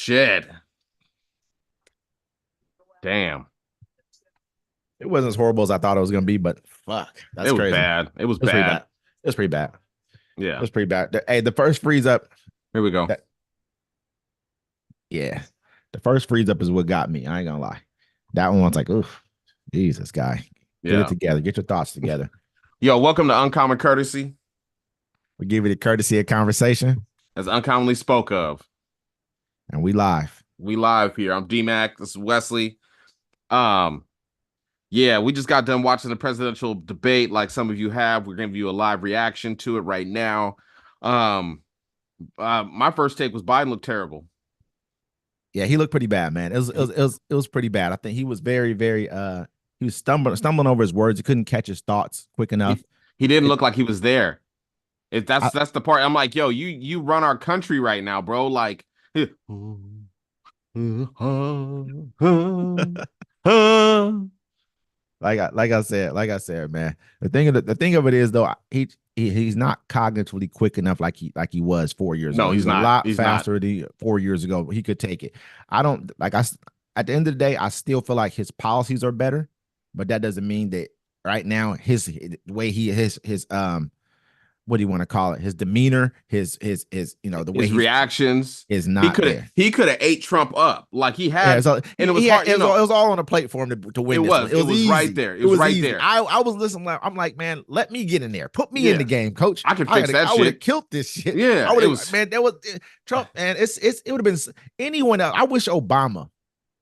shit. Damn. It wasn't as horrible as I thought it was going to be, but fuck, that's It was crazy. bad. It was It was pretty bad. bad. It was pretty bad. Yeah. It was pretty bad. Hey, the first freeze up. Here we go. Yeah. The first freeze up is what got me. I ain't going to lie. That one was like, oof, Jesus, guy. Get it together. Get your thoughts together. Yo, welcome to Uncommon Courtesy. We give you the courtesy of conversation. As uncommonly spoke of. And we live. We live here. I'm D-Mac. This is Wesley. Yeah, we just got done watching the presidential debate like some of you have. We're going to give you a live reaction to it right now. My first take was Biden looked terrible. Yeah, he looked pretty bad, man. It was pretty bad. I think he was very, very he was stumbling over his words. He couldn't catch his thoughts quick enough. He didn't look like he was there. That's the part. I'm like, yo, you run our country right now, bro. Like, like I said, man. The thing of it is though, he's not cognitively quick enough like he was 4 years ago. He's not. A lot faster than 4 years ago. He could take it. At the end of the day, I still feel like his policies are better, but that doesn't mean that right now the way his what do you want to call it? His demeanor, his the way his reactions is not there. He could have ate Trump up like he had, and it was hard. It was all on a plate for him to win. It was right there. It was right there. I was listening. I'm like, man, let me get in there. Put me in the game, coach. I can fix that shit. I would have killed this shit. Yeah, man. There was Trump, and it would have been anyone else. I wish Obama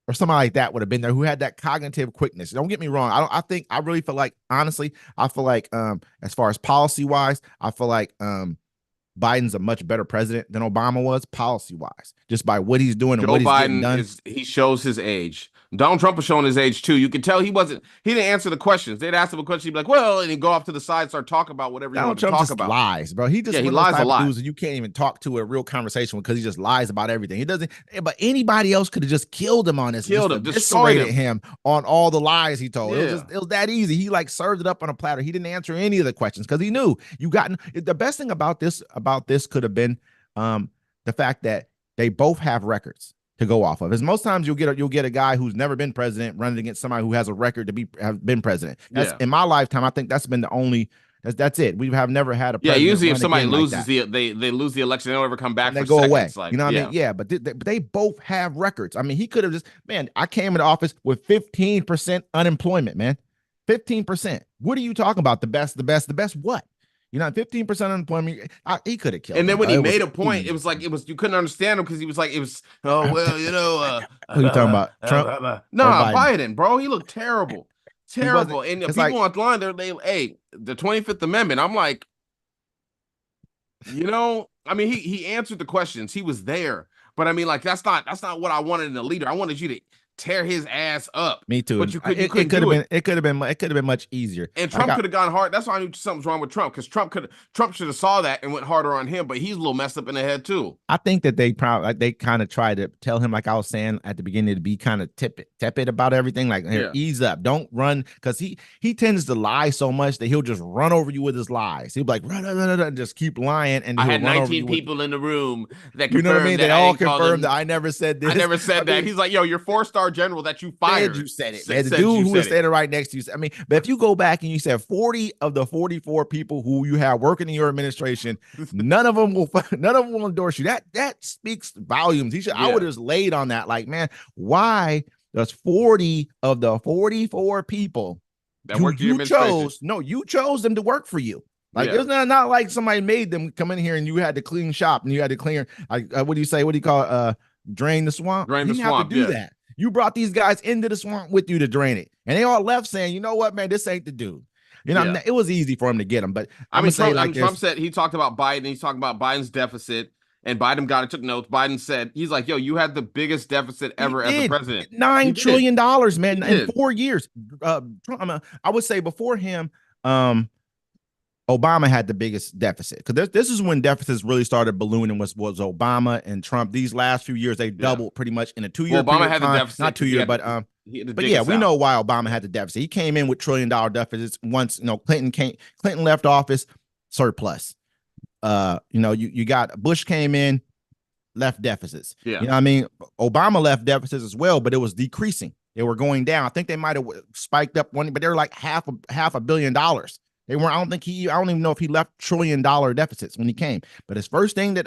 or somebody like that would have been there who had that cognitive quickness. Don't get me wrong. I really feel like, honestly, as far as policy wise, I feel like Biden's a much better president than Obama was policy wise, just by what he's doing and what he's getting done. He shows his age. Donald Trump was showing his age too. You can tell he didn't answer the questions. They'd ask him a question, he'd be like, well, and he'd go off to the side, start talking about whatever he wanted to talk about. Lies, bro. He lies a lot. Dudes you can't even talk to a real conversation because he just lies about everything. He doesn't, but anybody else could have just killed him on this. Destroyed him on all the lies he told. Yeah. It was that easy. He served it up on a platter. He didn't answer any of the questions because he knew the best thing about this could have been the fact that they both have records to go off of. As most times you'll get a guy who's never been president running against somebody who has a record to have been president. In my lifetime, I think that's been the only. That's it. We have never had a president. Yeah, usually if somebody loses they lose the election, they don't ever come back. They go away. Like, you know what I mean? Yeah, but they both have records. I mean, he could have just I came into office with 15% unemployment, man. 15%. What are you talking about? The best what? 15% unemployment. He could have killed. And then when he made a point, it was you couldn't understand him because he was like, oh well, who you talking about? Trump? No, Biden, bro. He looked terrible, terrible. And people online, hey, the 25th Amendment. I'm like, I mean, he answered the questions. He was there, but I mean, like that's not what I wanted in a leader. I wanted you to tear his ass up. Me too. But it could have been much easier. And Trump could have gone hard. That's why I knew something's wrong with Trump, because Trump should have saw that and went harder on him. But he's a little messed up in the head too. I think that they kind of tried to tell him, like I was saying at the beginning, to be kind of tepid about everything. Like, here, ease up, don't run, because he tends to lie so much that he'll just run over you with his lies. He'll be like, run, and just keep lying. And I had 19 people in the room that confirmed, you know what I mean? They all confirmed that I never said this. I never said that. He's like, yo, your 4-star general that you fired. You said it, man. The dude who was standing right next to you. I mean, but if you go back and you said 40 of the 44 people who you have working in your administration, none of them will endorse you. That speaks volumes. I would have just laid on that. Like, man, why does 40 of the 44 people that worked in your administration? You chose them to work for you. Like, it's not like somebody made them come in here and you had to clean shop and you had to clear. Like, what do you say? What do you call it? Drain the swamp. Drain the swamp. Have to do that. You brought these guys into the swamp with you to drain it, and they all left saying, "You know what, man, this ain't the dude." It was easy for him to get him. But Trump said, he talked about Biden. He's talking about Biden's deficit, and Biden took notes. Biden said, he's like, "Yo, you had the biggest deficit ever as a president, $9 trillion, man, in 4 years." Trump, I would say before him, Obama had the biggest deficit, because this is when deficits really started ballooning. Was Obama and Trump. These last few years, they doubled pretty much in a 2 year. Obama had the deficit, not 2 years, but yeah, we know why Obama had the deficit. He came in with $1 trillion deficits once. Clinton left office, surplus. You got Bush came in, left deficits. Yeah. You know what I mean? Obama left deficits as well, but it was decreasing. They were going down. I think they might have spiked up one, but they were like half $500 million. They weren't. I don't even know if he left $1 trillion deficits when he came. But his first thing that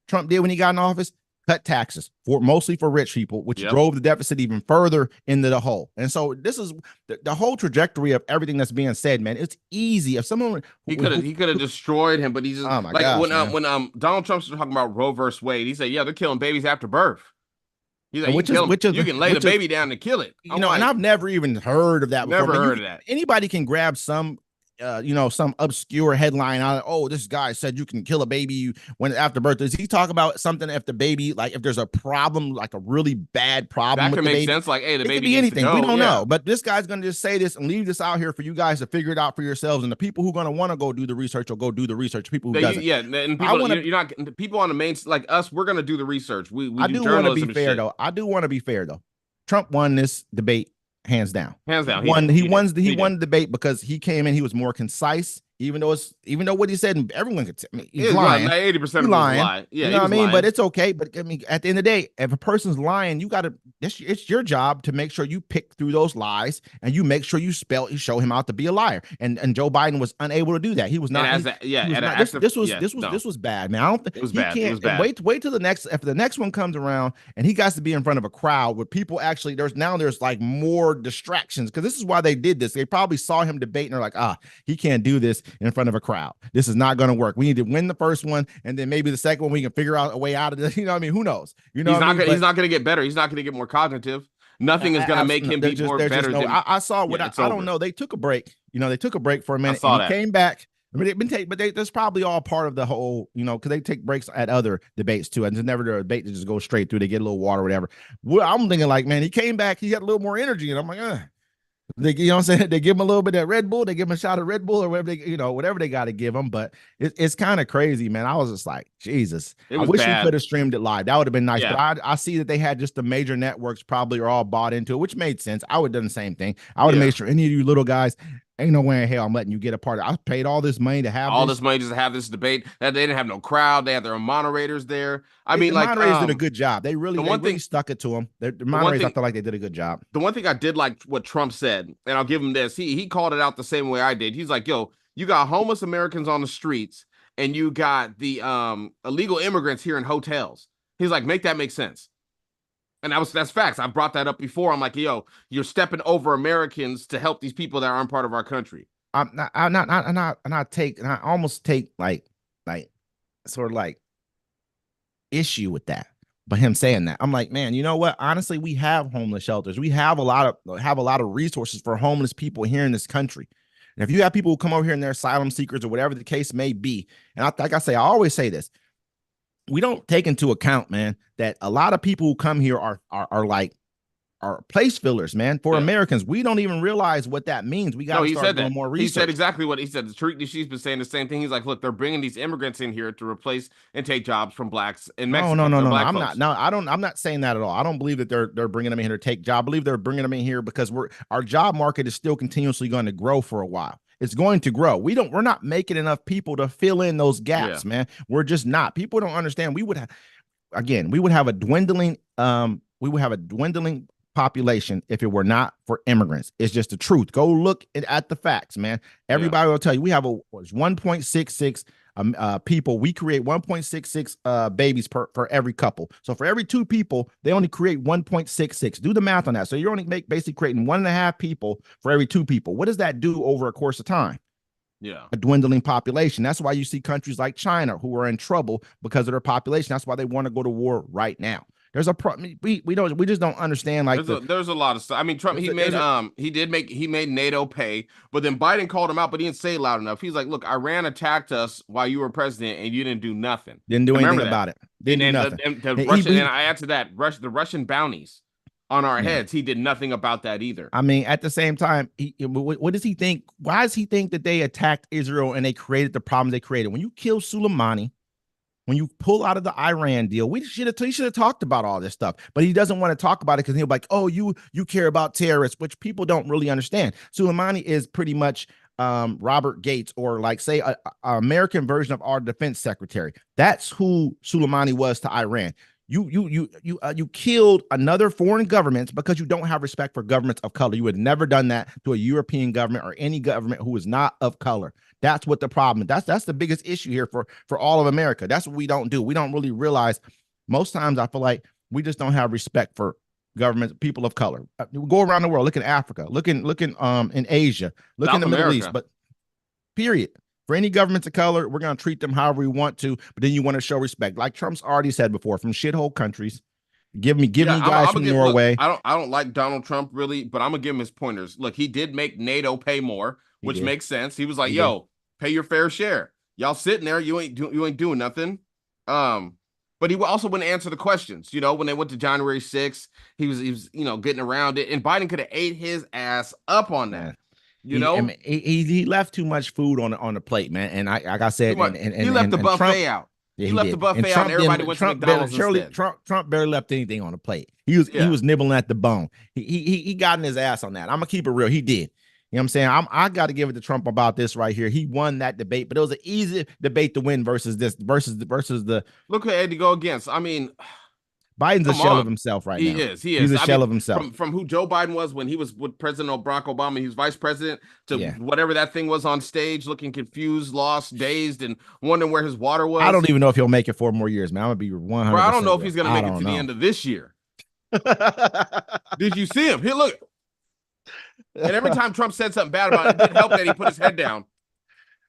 Trump did when he got in office, cut taxes mostly for rich people, which drove the deficit even further into the hole. And so this is the whole trajectory of everything that's being said, man. It's easy if someone he could have destroyed him, but he's just oh my gosh, when Donald Trump's talking about Roe versus Wade, he said, yeah, they're killing babies after birth. He's like, you can lay the baby down to kill it. And I've never even heard of that before. Never heard of that. Anybody can grab some some obscure headline on, oh, this guy said you can kill a baby when after birth. Does he talk about something if the baby, like if there's a problem, like a really bad problem? That can make sense. Like, hey, the baby could be anything. We don't know. But this guy's going to just say this and leave this out here for you guys to figure it out for yourselves. And the people who are going to want to go do the research will go do the research. People who doesn't. Yeah, and people on the main, like us, we're going to do the research. I do want to be fair though. I do want to be fair though. Trump won this debate. Hands down. He won the debate because he came in. He was more concise, even though what he said, everyone could. He's lying. 80% of lying. Yeah, you know what I mean. Lying. But it's okay. But I mean, at the end of the day, if a person's lying, you got to. It's your job to make sure you pick through those lies and you make sure you show him out to be a liar. And Joe Biden was unable to do that. He was not. This was bad, man. I don't think it was bad. It was bad. Wait till the next. If the next one comes around and he got to be in front of a crowd with people actually, there's like more distractions because this is why they did this. They probably saw him debate and they're like, he can't do this in front of a crowd. This is not going to work. We need to win the first one and then maybe the second one we can figure out a way out of this. You know what I mean? Who knows? He's not going to get better. He's not going to get more cognitive. Nothing is going to make him be more better. I saw what I don't know. They took a break. They took a break for a minute. And he came back. That's probably all part of the whole, because they take breaks at other debates too. And it's never a debate to just go straight through. They get a little water or whatever. Well, I'm thinking like, man, he came back. He had a little more energy. And I'm like, They, you know what I'm saying? They give him a little bit of Red Bull. They give him a shot of Red Bull or whatever they got to give him. But it's kind of crazy, man. I was just like, Jesus. I wish we could have streamed it live. That would have been nice. Yeah. But I see that they had just the major networks probably are all bought into it, which made sense. I would have done the same thing. I would have made sure any of you little guys, ain't no way in hell I'm letting you get a part of it. I paid all this money to have this money just to have this debate. That they didn't have no crowd. They had their own moderators there. The moderators did a good job. They really stuck it to them. The moderators, I feel like they did a good job. The one thing I did like what Trump said, and I'll give him this. He called it out the same way I did. He's like, yo, you got homeless Americans on the streets, and you got the illegal immigrants here in hotels. He's like, make that make sense. And that's facts. I brought that up before. I'm like, yo, you're stepping over Americans to help these people that aren't part of our country. I almost take like sort of like issue with that. But him saying that, I'm like, man, you know what? Honestly, we have homeless shelters. We have a lot of resources for homeless people here in this country. And if you have people who come over here and they're asylum seekers or whatever the case may be, and I always say this. We don't take into account, man, that a lot of people who come here are place fillers, man. For Americans, we don't even realize what that means. We got to start doing more research. He said exactly what he said. She's been saying the same thing. He's like, look, they're bringing these immigrants in here to replace and take jobs from blacks in Mexico. No. I'm not saying that at all. I don't believe that they're bringing them in here to take job. I believe they're bringing them in here because our job market is still continuously going to grow for a while. It's going to grow. We're not making enough people to fill in those gaps, man. We're just not. People don't understand. We would have a dwindling population if it were not for immigrants. It's just the truth. Go look at the facts, man. Everybody will tell you we have 1.66 people. We create 1.66 babies for every couple. So for every 2 people, they only create 1.66. Do the math on that. So you're only basically creating 1.5 people for every 2 people. What does that do over a course of time? Yeah, a dwindling population. That's why you see countries like China who are in trouble because of their population. That's why they want to go to war right now. There's a problem. We just don't understand. Like there's a lot of stuff. I mean, Trump he made NATO pay, but then Biden called him out, but he didn't say it loud enough. He's like, look, Iran attacked us while you were president, and you didn't do nothing. Didn't do anything about it. Didn't do nothing. And I add to that, the Russian bounties on our heads. He did nothing about that either. I mean, at the same time, what does he think? Why does he think that they attacked Israel and they created the problems they created? When you kill Soleimani, when you pull out of the Iran deal, he should have talked about all this stuff, but he doesn't want to talk about it because he'll be like, oh, you care about terrorists, which people don't really understand. Soleimani is pretty much Robert Gates, or like say a American version of our defense secretary. That's who Soleimani was to Iran. You killed another foreign government because you don't have respect for governments of color. You would never done that to a European government or any government who is not of color. That's what the problem. That's the biggest issue here for all of America. That's what we don't do. We don't really realize. Most times, I feel like we just don't have respect for governments, people of color. Go around the world, look in Africa, look in in Asia, look in South the Middle East, America. but period. For any governments of color, we're going to treat them however we want to, but then you want to show respect. Like Trump's already said before, from shithole countries, give me Yeah, guys from Norway. Look, I don't like Donald Trump really, but I'm gonna give him his pointers. Look, he did make NATO pay more, He which did. makes sense. He was like, He did. "Yo, pay your fair share. Y'all sitting there, you ain't doing nothing." But he also wouldn't answer the questions. You know, when they went to January 6th, he was getting around it, and Biden could have ate his ass up on that. Man. You know, I mean, he left too much food on the plate, man. And like I said, he left the buffet Trump, out. yeah, he left did. the buffet out, and everybody went to McDonald's instead. Trump barely left anything on the plate. He was nibbling at the bone. He got in his ass on that. I'm gonna keep it real. He did. You know what I'm saying? I got to give it to Trump about this right here. He won that debate, but it was an easy debate to win versus the look who had to go against. I mean, Biden's a shell of himself right now. He is. He's a shell of himself. From who Joe Biden was when he was with President Barack Obama, he was vice president, to whatever that thing was on stage, looking confused, lost, dazed, and wondering where his water was. I don't even know if he'll make it 4 more years, man. I'm gonna be 100. Bro, I don't know if he's gonna make it to the end of this year. Did you see him? Here, look. And every time Trump said something bad about it, it didn't help that he put his head down.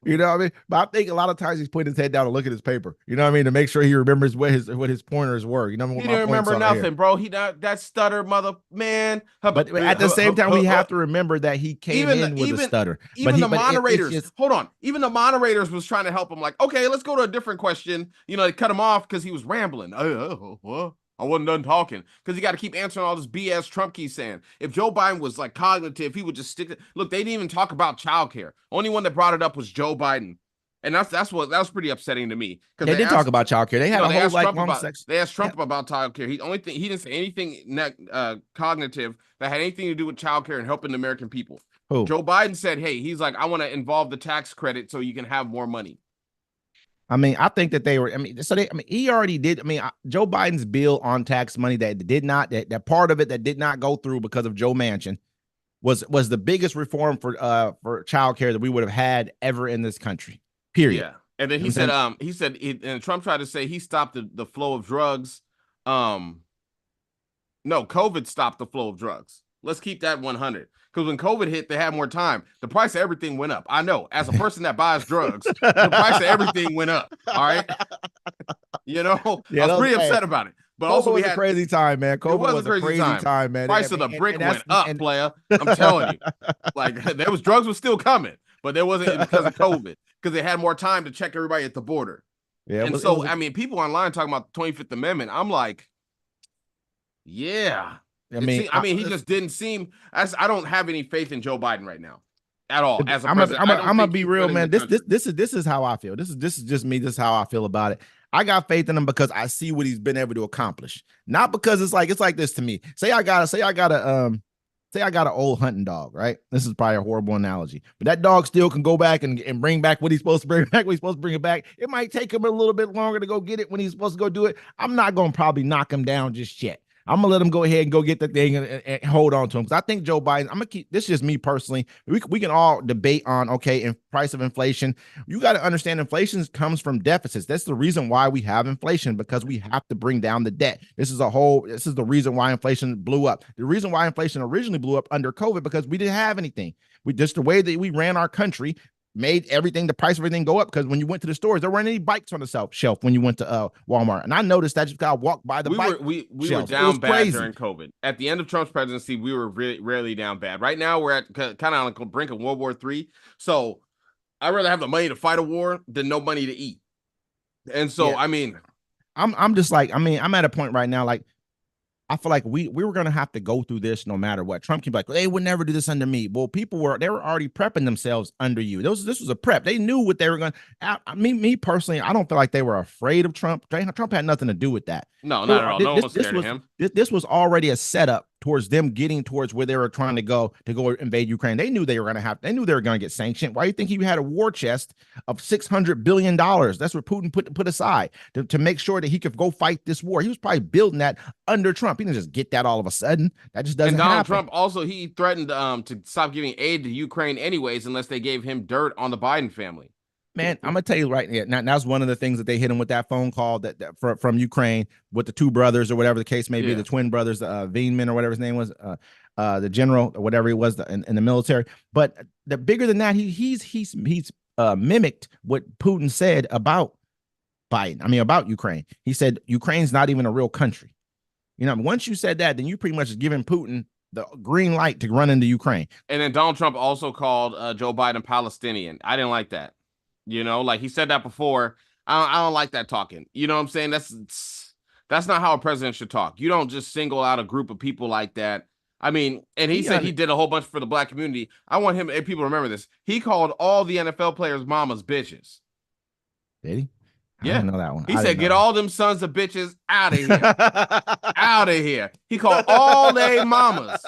You know what I mean? But I think a lot of times he's putting his head down to look at his paper. You know what I mean? To make sure he remembers what his pointers were. You know what I mean? He didn't remember nothing, bro. He that stutter, mother man. But at the same time, we have to remember that he came in with a stutter. Even the moderators, hold on. Even the moderators was trying to help him. Like, okay, let's go to a different question. You know, they cut him off because he was rambling. I wasn't done talking because he got to keep answering all this BS Trump keeps saying. If Joe Biden was like cognitive, he would just stick. Look, they didn't even talk about childcare. Only one that brought it up was Joe Biden, and that was pretty upsetting to me. They did talk about childcare. They had a whole like long section. They asked Trump about childcare. He didn't say anything cognitive that had anything to do with childcare and helping the American people. Who? Joe Biden said, "Hey, he's like, I want to involve the tax credit so you can have more money." I mean, I think that they were. I mean, he already did. I mean, Joe Biden's bill on tax money that part of it that did not go through because of Joe Manchin was the biggest reform for child care that we would have had ever in this country. Period. Yeah. And then he said, and Trump tried to say he stopped the flow of drugs. No, COVID stopped the flow of drugs. Let's keep that 100. Because when COVID hit, they had more time. The price of everything went up. I know. As a person that buys drugs, the price of everything went up. All right. You know, I was pretty upset about it. But COVID also, we had a crazy time, man. COVID was a crazy time, man. Price of the brick went up, player. I'm telling you. Like, drugs were still coming, but there wasn't because of COVID, because they had more time to check everybody at the border. Yeah. And I mean, people online talking about the 25th Amendment. I'm like, yeah. I mean, he just didn't seem. I don't have any faith in Joe Biden right now, at all. As a president, I'm gonna be real, man. This is how I feel. This is just me. This is how I feel about it. I got faith in him because I see what he's been able to accomplish. Not because it's like this to me. Say I got an old hunting dog, right? This is probably a horrible analogy, but that dog still can go back and bring back what he's supposed to bring back. When he's supposed to bring it back, it might take him a little bit longer to go get it when he's supposed to go do it. I'm not gonna probably knock him down just yet. I'm gonna let him go ahead and go get the thing and hold on to him, because I think Joe Biden. I'm gonna keep this. Is just me personally. We can all debate on in price of inflation. You got to understand inflation comes from deficits. That's the reason why we have inflation, because we have to bring down the debt. This is the reason why inflation blew up. The reason why inflation originally blew up under COVID, because we didn't have anything. We just the way that we ran our country made the price of everything go up, because when you went to the stores, there weren't any bikes on the shelf when you went to Walmart. And I noticed that. Just got to walk by the bike. We were down bad during COVID. At the end of Trump's presidency, we were really rarely down bad. Right now, we're at kind of on the brink of World War III. So I'd rather have the money to fight a war than no money to eat. And so, yeah. I mean, I'm just like, I'm at a point right now, like, I feel like we were going to have to go through this no matter what. Trump keep like, they would never do this under me. Well, they were already prepping themselves under you. This was a prep. They knew what they were going to. Me personally, I don't feel like they were afraid of Trump. Trump had nothing to do with that. No, not at all. No one was scared of him. This was already a setup towards them getting towards where they were trying to go invade Ukraine. They knew they were going to get sanctioned. Why do you think he had a war chest of $600 billion? That's what Putin put aside to make sure that he could go fight this war. He was probably building that under Trump. He didn't just get that all of a sudden. That just doesn't happen. And Donald happen. Trump also, he threatened to stop giving aid to Ukraine anyways unless they gave him dirt on the Biden family. Man, I'm gonna tell you right now. That's one of the things that they hit him with that phone call that from Ukraine with the two brothers or whatever the case may be, the twin brothers, Veinman or whatever his name was, the general or whatever he was in the military. But the bigger than that, he's mimicked what Putin said about Biden. I mean, about Ukraine. He said Ukraine's not even a real country. Once you said that, then you pretty much is giving Putin the green light to run into Ukraine. And then Donald Trump also called Joe Biden Palestinian. I didn't like that. Like he said that before. I don't like that talking. You know what I'm saying? That's not how a president should talk. You don't just single out a group of people like that. I mean, and he said he did a whole bunch for the black community. I want him, if people remember this, he called all the NFL players mamas bitches. Did he? Yeah. I didn't know that one. He said, get all them sons of bitches out of here. Out of here. He called all they mamas.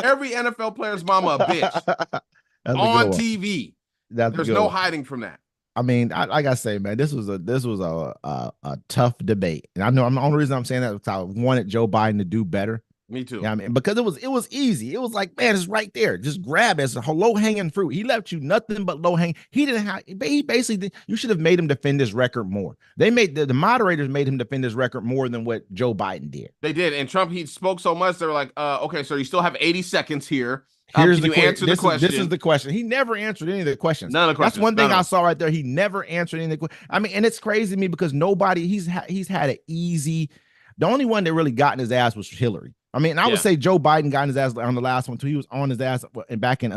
Every NFL player's mama a bitch. On TV. There's no hiding from that. I mean, like I say, man, this was a tough debate, and I know the only reason I'm saying that is I wanted Joe Biden to do better. Me too. Yeah, I mean, because it was easy. It was like, man, it's right there. Just grab it. It's a low hanging fruit. He left you nothing but low hanging. He didn't have. He basically, you should have made him defend his record more. They made the moderators made him defend his record more than what Joe Biden did. They did, and Trump, he spoke so much. They were like, okay, so you still have 80 seconds here. Here's the answer. This is the question. He never answered any of the questions. None of the questions. That's one thing I saw right there. He never answered any of the questions. I mean, and it's crazy to me because nobody. He's had an easy. The only one that really got in his ass was Hillary. I mean, I would say Joe Biden got in his ass on the last one too. He was on his ass back in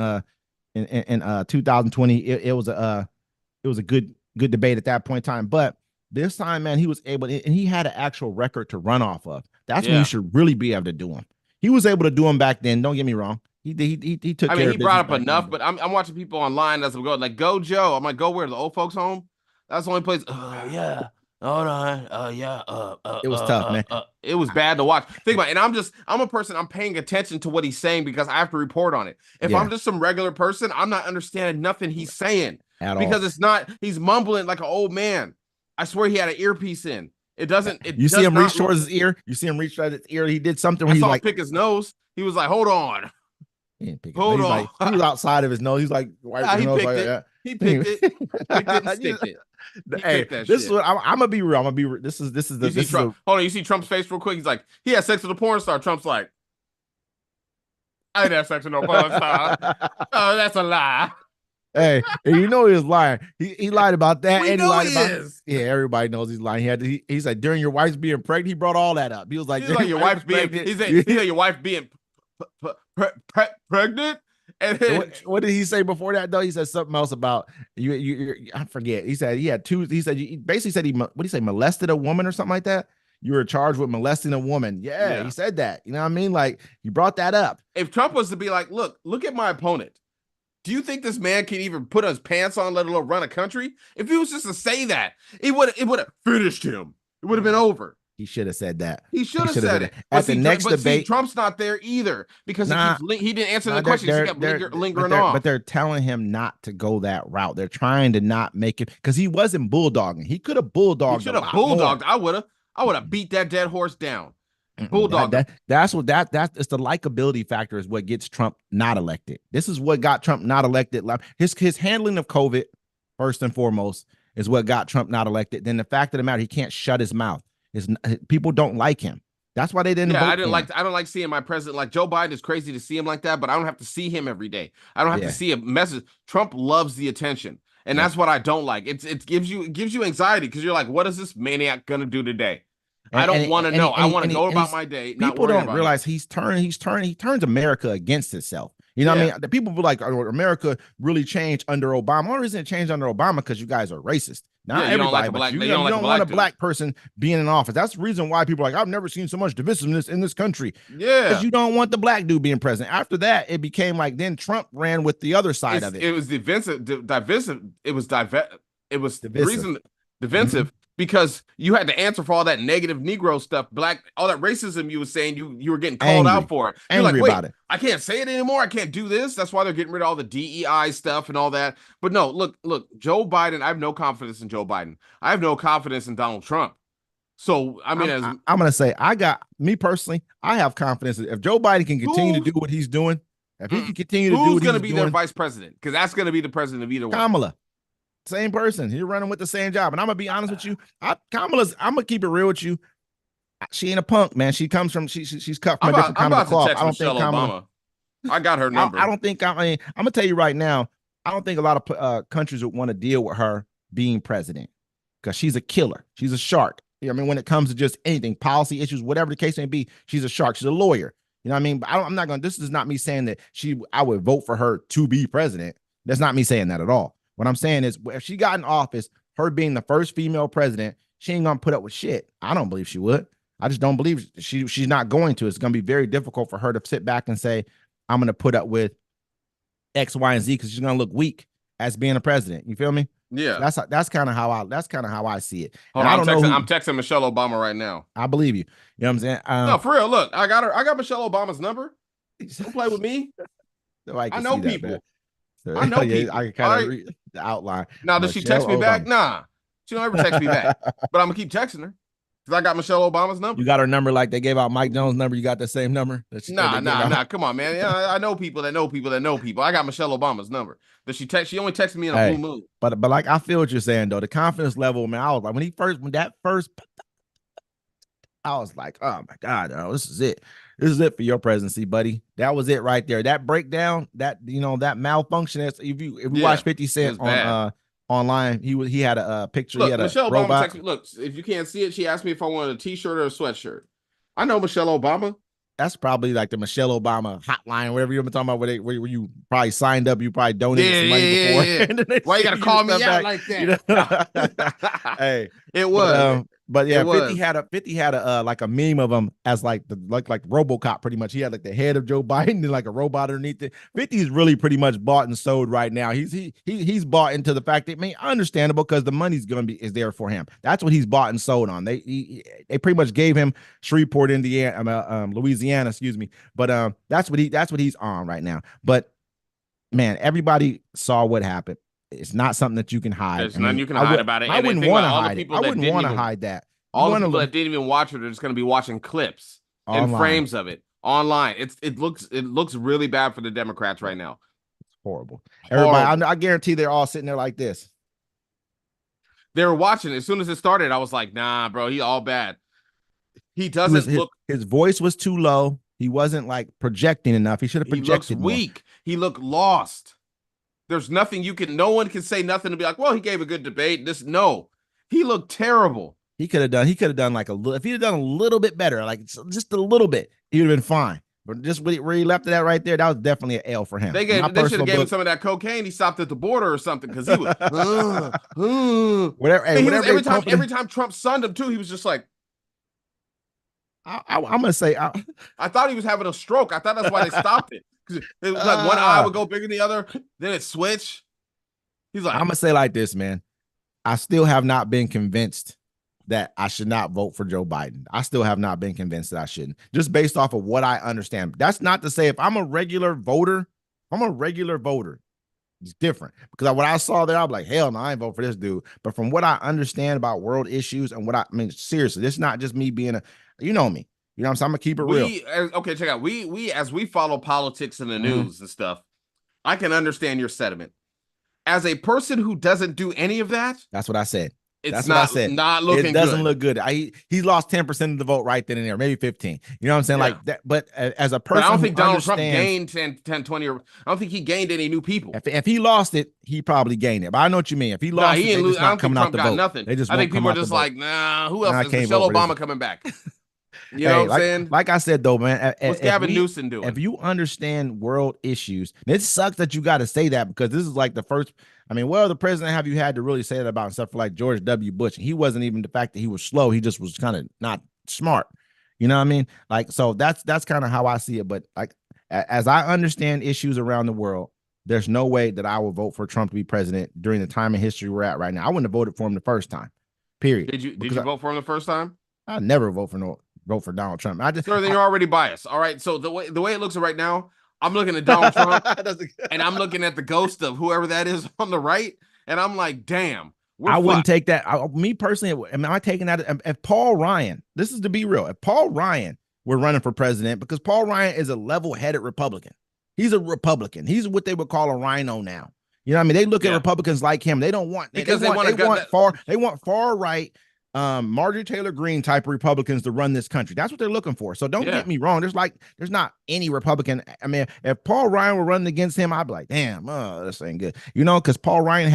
2020. It was a good debate at that point in time. But this time, man, he was able to, and he had an actual record to run off of. That's when you should really be able to do him. He was able to do him back then. Don't get me wrong. He took. I mean, he brought up enough, but I'm watching people online as we go, like, go Joe. I'm like, go where? The old folks home? That's the only place. Yeah. Hold on. Yeah. It was tough, man. It was bad to watch. Think about it. And I'm a person, I'm paying attention to what he's saying because I have to report on it. If I'm just some regular person, I'm not understanding nothing he's saying at all. Because he's mumbling like an old man. I swear he had an earpiece in. You see him reach towards his ear. You see him reach towards his ear. He did something where he like pick his nose. He was like, hold on. Hold on. He was outside of his nose. He's like, he picked it. He picked it. He didn't stick it. Hey, this is what I'm gonna be real. This is Hold on, you see Trump's face real quick. He's like, he had sex with a porn star. Trump's like, I didn't have sex with no porn star. Oh, that's a lie. Hey, and he was lying. He lied about that. And he lied about yeah, everybody knows he's lying. He said during your wife's being pregnant, he brought all that up. He was like, your wife's being. He said your wife being pregnant. And then, what did he say before that though? He said something else about you. I forget. He said he had two. He said he basically said what did he say? Molested a woman or something like that. You were charged with molesting a woman. Yeah, he said that. You know what I mean? Like you brought that up. If Trump was to be like, look at my opponent. Do you think this man can even put his pants on, let alone run a country? If he was just to say that, it would have finished him. It would have been over. He should have said that. He should have said it. At the next debate, Trump's not there either because he didn't answer the questions. He kept lingering on. But they're telling him not to go that route. They're trying to not make it because he wasn't bulldogging. He could have bulldogged. He should have bulldogged. I would have beat that dead horse down. Bulldog. That's it's the likability factor is what gets Trump not elected. This is what got Trump not elected. His handling of COVID, first and foremost, is what got Trump not elected. Then the fact of the matter, he can't shut his mouth. People don't like him. That's why they didn't. Yeah, I don't like seeing my president like Joe Biden. Is crazy to see him like that, but I don't have to see him every day. I don't have to see a message. Trump loves the attention, and that's what I don't like. It gives you anxiety because you're like, what is this maniac gonna do today? I don't want to know. I want to go about my day. People don't realize he turns America against itself. You know what I mean? The people be like, oh, America really changed under Obama. The only reason it changed under Obama because you guys are racist. Not everybody, but you don't want a black person being in office. That's the reason why people are like, I've never seen so much divisiveness in this country. Yeah. Because you don't want the black dude being president. After that, it became like then Trump ran with the other side of it. It was divisive. It was divisive. Mm-hmm. because you had to answer for all that negative Negro stuff, black, all that racism you were saying you were getting called out Angry, for it. You're like, angry wait, about it. I can't say it anymore. I can't do this. That's why they're getting rid of all the DEI stuff and all that. But no, look, Joe Biden, I have no confidence in Joe Biden. I have no confidence in Donald Trump. So I mean, as I'm gonna say I got me personally. I have confidence that if Joe Biden can continue to who do what he's doing, if he can continue to do who's what going to he's be their doing, vice president? Because that's going to be the president of either one. Kamala, same person. He's running with the same job. And I'm gonna be honest with you. Kamala's. I'm gonna keep it real with you. She ain't a punk, man. She comes from she's cut from a different I'm kind of a about to cloth. text I don't think Michelle Kamala. Obama. I got her number. I don't think. I mean, I'm gonna tell you right now. I don't think a lot of countries would want to deal with her being president because she's a killer. She's a shark. I mean, when it comes to just anything, policy issues, whatever the case may be, she's a shark. She's a lawyer. You know what I mean? But I'm not going to, this is not me saying that I would vote for her to be president. That's not me saying that at all. What I'm saying is if she got in office, her being the first female president, she ain't going to put up with shit. I don't believe she would. I just don't believe she's not going to. It's going to be very difficult for her to sit back and say, I'm going to put up with X, Y, and Z because she's going to look weak as being a president. You feel me? Yeah. So that's kind of how I see it. Hold And on, I don't know I'm texting Michelle Obama right now. I believe you. You know what I'm saying? No, for real. Look, I got Michelle Obama's number. Don't play with me. I know people. I know people. I can kind of read the outline. Now, does she text me back? Nah, she don't ever text me back. But I'm gonna keep texting her because I got Michelle Obama's number. You got her number like they gave out Mike Jones' number. You got the same number? Nah. Come on, man. Yeah, I know people that know people that know people. I got Michelle Obama's number. Does she text? She only texted me in a blue moon. But like I feel what you're saying though. The confidence level, man. I was like when that first, I was like, oh my God, this is it. This is it for your presidency, buddy. That was it right there. That breakdown, that that malfunction. If you watch 50 Cent on online, he had a picture. Look, he had a Michelle robot. Obama texted me. Look, if you can't see it, she asked me if I wanted a T-shirt or a sweatshirt. I know Michelle Obama. That's probably like the Michelle Obama hotline, whatever you've been talking about, where you probably signed up, you probably donated some money before. Yeah. Why you gotta call me out like that? Hey, it was. But yeah, 50 had a like a meme of him as like RoboCop pretty much. He had like the head of Joe Biden and like a robot underneath it. 50 is really pretty much bought and sold right now. He's bought into the fact that understandable because the money's is there for him. That's what he's bought and sold on. They pretty much gave him Shreveport, Indiana, Louisiana, excuse me. But that's what he's on right now. But man, everybody saw what happened. It's not something that you can hide. There's nothing you can hide about it. I wouldn't want to hide it. I wouldn't want to hide that. All the people that didn't even watch it are just going to be watching clips and frames of it online. It looks really bad for the Democrats right now. It's horrible. Everybody, I guarantee they're all sitting there like this. They were watching. As soon as it started, I was like, nah, bro, he all bad. He doesn't look. His voice was too low. He wasn't like projecting enough. He should have projected more. He looks weak. He looked lost. There's nothing no one can say nothing to be like, well, he gave a good debate. No, he looked terrible. He could have done like a little, if he'd have done a little bit better, like just a little bit, he would have been fine. But just where he left it at right there, that was definitely an L for him. They should have gave him some of that cocaine. He stopped at the border or something because he was every time Trump sunned him too, he was just like, I'm gonna say I thought he was having a stroke. I thought that's why they stopped it. It was like one eye would go bigger than the other, then it switched. He's like, I'm gonna say like this, man. I still have not been convinced that I should not vote for Joe Biden. I still have not been convinced that I shouldn't, just based off of what I understand. That's not to say if I'm a regular voter, it's different. Because what I saw there, I'm like, hell no, I ain't vote for this dude. But from what I understand about world issues and seriously, this is not just me being you know me. You know what I'm saying? I'm gonna keep it real. Okay, check out. We as we follow politics in the news and stuff, I can understand your sentiment. As a person who doesn't do any of that, that's what I said. It's not looking good. It doesn't look good. He lost 10% of the vote right then and there, maybe 15. You know what I'm saying? Yeah. Like that. But as a person, I don't think Donald Trump gained 10, 20. I don't think he gained any new people. If he lost it, he probably gained it. But I know what you mean. If he lost it, they just not coming out the vote. Nothing. They just I think people are just like, nah. Who else? Is Michelle Obama coming back? You know what I'm saying? Like I said, though, man. What's Gavin Newsom doing? If you understand world issues, and it sucks that you got to say that because this is like the first. I mean, well, the president have you had to really say that about except for like George W. Bush? He wasn't even the fact that he was slow. He just was kind of not smart. You know what I mean? Like, so that's kind of how I see it. But like, as I understand issues around the world, there's no way that I will vote for Trump to be president during the time in history we're at right now. I wouldn't have voted for him the first time. Period. Did Because you vote for him the first time? I never vote for Donald Trump. Sir, then you're already biased. All right. So the way it looks right now, I'm looking at Donald Trump and I'm looking at the ghost of whoever that is on the right, and I'm like, damn, we're I wouldn't fucked. take that. Me personally, am I taking that? If Paul Ryan, this is to be real, if Paul Ryan were running for president, because Paul Ryan is a level-headed Republican. He's a Republican. He's what they would call a rhino now. You know what I mean? They look at Republicans like him. They don't want because they want far right Marjorie Taylor Greene type Republicans to run this country. That's what they're looking for. So don't get me wrong. There's not any Republican. I mean, if Paul Ryan were running against him, I'd be like, damn, this ain't good. You know, because Paul Ryan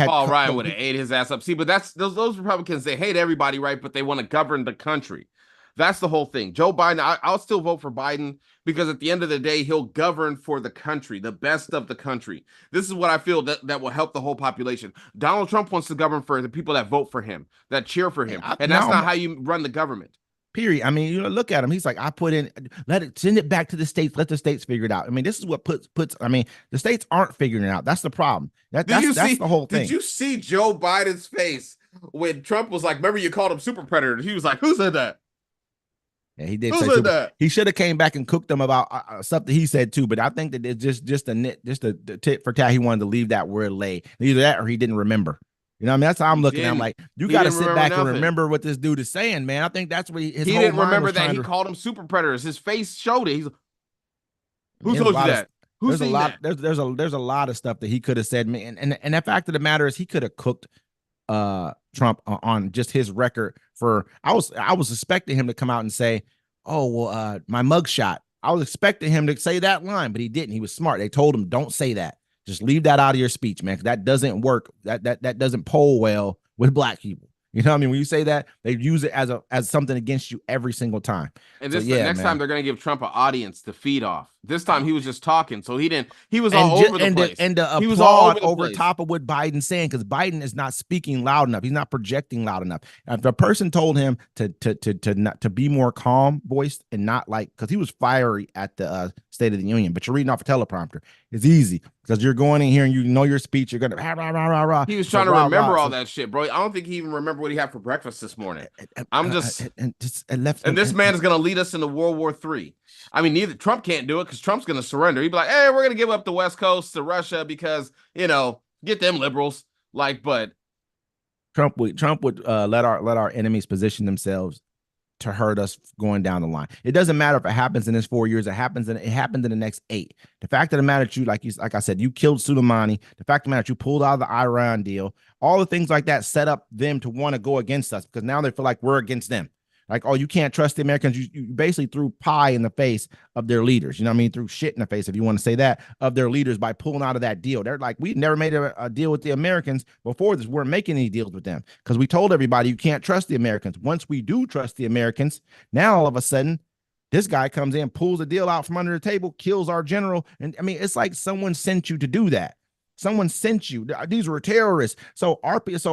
would have ate his ass up. See, but that's those Republicans, they hate everybody, right? But they want to govern the country. That's the whole thing. Joe Biden, I'll still vote for Biden because at the end of the day, he'll govern for the country, the best of the country. This is what I feel that will help the whole population. Donald Trump wants to govern for the people that vote for him, that cheer for him. And that's not how you run the government. Period. I mean, look at him. He's like, send it back to the states. Let the states figure it out. I mean, this is what I mean, the states aren't figuring it out. That's the problem. That's the whole thing. Did you see Joe Biden's face when Trump was like, remember you called him super predator? He was like, who said that? Yeah, he did say that. He should have came back and cooked them about something he said too. But I think that it's just a tit for tat. He wanted to leave that word lay. Either that or he didn't remember. You know what I mean? That's how I'm looking at him. Like, you got to sit back and remember what this dude is saying, man. I think that's what he didn't remember that he called him super predators. His face showed it. He's who told you that? There's a lot of stuff that he could have said, man. And the fact of the matter is he could have cooked Trump on just his record for I was expecting him to come out and say, oh well, my mugshot. I was expecting him to say that line, but he didn't. He was smart. They told him, don't say that. Just leave that out of your speech, man, because that doesn't work. That doesn't poll well with black people. You know what I mean? When you say that, they use it as something against you every single time. And next time they're going to give Trump an audience to feed off. This time he was just talking, so he was all over the place. And the applaud over top of what Biden's saying, because Biden is not speaking loud enough. He's not projecting loud enough. If a person told him to be more calm voiced and not like, because he was fiery at the State of the Union, but you're reading off a teleprompter. It's easy because you're going in here and you know your speech. You're gonna rah, rah, rah, rah. He was trying to remember all that shit, bro. I don't think he even remembered what he had for breakfast this morning. And this man is gonna lead us into World War III. I mean, neither Trump can't do it because Trump's gonna surrender. He'd be like, "Hey, we're gonna give up the West Coast to Russia because get them liberals." Like, but Trump would let our enemies position themselves to hurt us going down the line. It doesn't matter if it happens in this 4 years. It happened in the next 8. The fact of the matter, like I said, you killed Soleimani. The fact of the matter, you pulled out of the Iran deal. All the things like that set up them to want to go against us because now they feel like we're against them. Like, oh, you can't trust the Americans. You basically threw pie in the face of their leaders. You know what I mean? Threw shit in the face, if you want to say that, of their leaders by pulling out of that deal. They're like, we never made a deal with the Americans before this. We weren't making any deals with them because we told everybody you can't trust the Americans. Once we do trust the Americans, now all of a sudden, this guy comes in, pulls a deal out from under the table, kills our general. And I mean, it's like someone sent you to do that. Someone sent you. These were terrorists. So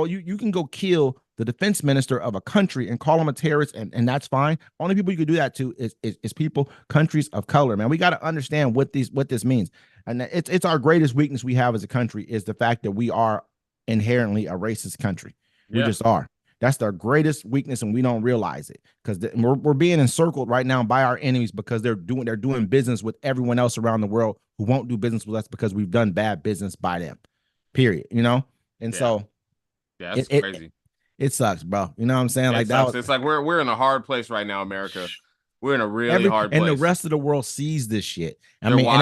you can go kill the defense minister of a country and call him a terrorist, and that's fine. Only people you could do that to is people, countries of color, man. We got to understand what this means. And it's our greatest weakness we have as a country is the fact that we are inherently a racist country. We just are. That's their greatest weakness, and we don't realize it because we're being encircled right now by our enemies because they're doing business with everyone else around the world who won't do business with us because we've done bad business by them. Period. And so that's crazy. It sucks, bro. You know what I'm saying? Like that. It's like we're in a hard place right now, America. We're in a really hard place. And the rest of the world sees this shit. Whoever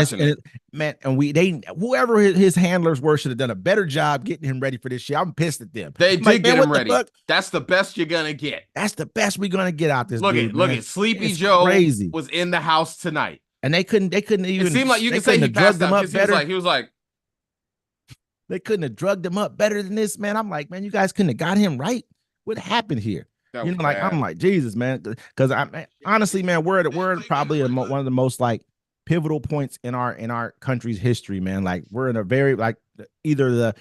his handlers were should have done a better job getting him ready for this shit. I'm pissed at them. They did get him ready. That's the best you're gonna get. That's the best we're gonna get out this. Look at Sleepy Joe was in the house tonight, and they couldn't even. It seemed like you could say he passed out because he was like. They couldn't have drugged him up better than this, man. I'm like, man, you guys couldn't have got him right. What happened here? I'm like, Jesus, man. Because honestly, man, we're at probably one of the most like pivotal points in our country's history, man. Like we're in a very like either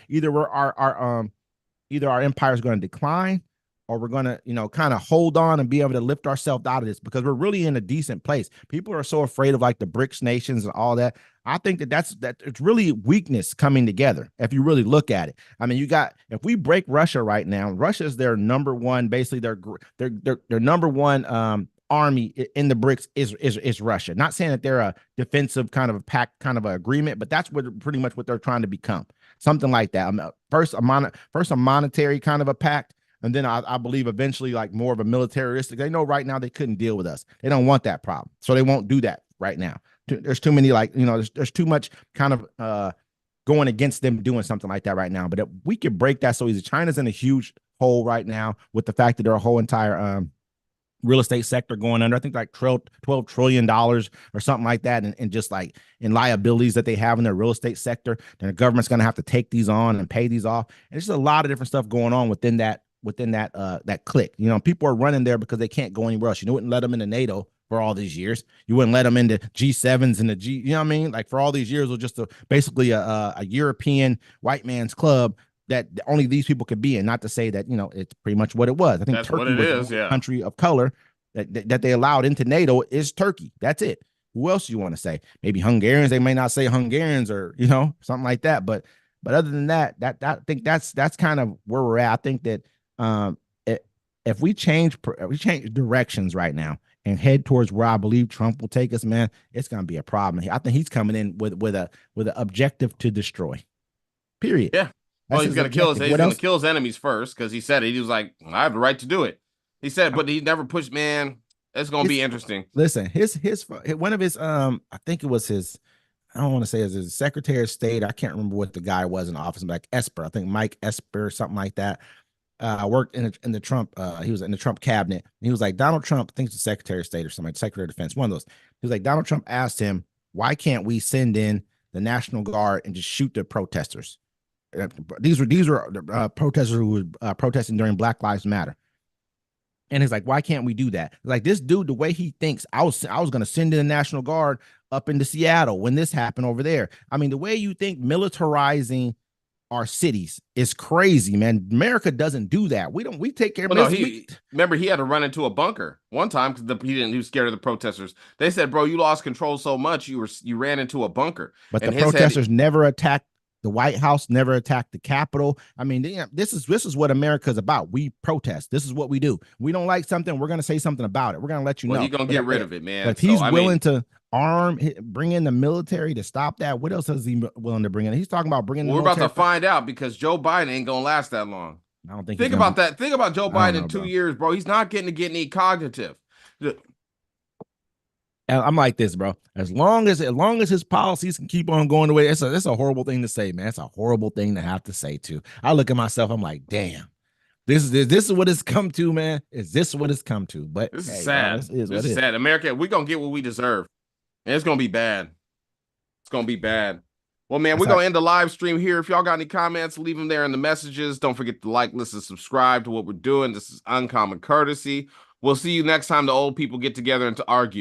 our empire is going to decline or we're going to, kind of hold on and be able to lift ourselves out of this, because we're really in a decent place. People are so afraid of like the BRICS nations and all that. I think that it's really weakness coming together. If you really look at it, I mean, if we break Russia right now, Russia's their number one, basically their number one army in the BRICS is Russia. Not saying that they're a defensive kind of a pact, kind of an agreement, but that's pretty much what they're trying to become. Something like that. First a monetary kind of a pact, and then I believe eventually like more of a militaristic. They know right now they couldn't deal with us. They don't want that problem, so they won't do that right now. There's too many there's too much kind of going against them doing something like that right now. But if we could break that so easy. China's in a huge hole right now with the fact that their whole entire real estate sector going under. I think like $12 trillion or something like that, and just like in liabilities that they have in their real estate sector. Then the government's going to have to take these on and pay these off. And there's just a lot of different stuff going on within that clique. People are running there because they can't go anywhere else. You wouldn't let them into NATO for all these years. You wouldn't let them into G7s and the G, you know what I mean? Like for all these years, it was just basically a European white man's club that only these people could be in. Not to say that, it's pretty much what it was. I think that's Turkey was the country of color that they allowed into NATO is Turkey. That's it. Who else do you want to say? Maybe Hungarians. They may not say Hungarians or, something like that. But other than that, I think that's kind of where we're at. I think that if we change directions right now and head towards where I believe Trump will take us, man, it's going to be a problem. I think he's coming in with an objective to destroy. Period. Yeah. Well, he's going to kill his enemies first, because he said it. He was like, I have the right to do it. He said, but he never pushed. Man, it's going to be interesting. Listen, one of his I think it was his. I don't want to say as his Secretary of State. I can't remember what the guy was in office, like Esper. I think Mike Esper, something like that. Worked in the Trump. He was in the Trump cabinet. And he was like, Donald Trump, I think it's the Secretary of State or something, Secretary of Defense, one of those. He was like, Donald Trump asked him, why can't we send in the National Guard and just shoot the protesters? These were protesters who were protesting during Black Lives Matter. And he's like, why can't we do that? Like, this dude, the way he thinks, I was going to send in the National Guard up into Seattle when this happened over there. I mean, the way you think militarizing our cities is crazy, man. America doesn't do that. We take care of remember, he had to run into a bunker one time because he was scared of the protesters. They said, bro, you lost control so much you ran into a bunker. But the protesters never attacked the White House, never attacked the Capitol. I mean, this is what America's about. We protest. This is what we do. We don't like something, we're going to say something about it. We're going to let you know. He's going to get rid of it, man. But if he's willing to bring in the military to stop that, what else is he willing to bring in? He's talking about bringing the military. We're about to find out, because Joe Biden ain't going to last that long. I don't think. Think about that. Think about Joe Biden in 2 years, bro. He's not getting to get any cognitive. I'm like this, bro. As long as his policies can keep on going the way, it's a horrible thing to say, man. It's a horrible thing to have to say too. I look at myself, I'm like, damn, this is what it's come to, man. Is this what it's come to? But this is sad. This is sad. America, we're gonna get what we deserve, and it's gonna be bad. It's gonna be bad. Well, man, we're gonna end the live stream here. If y'all got any comments, leave them there in the messages. Don't forget to like, listen, subscribe to what we're doing. This is Uncommon Courtesy. We'll see you next time the old people get together and to argue.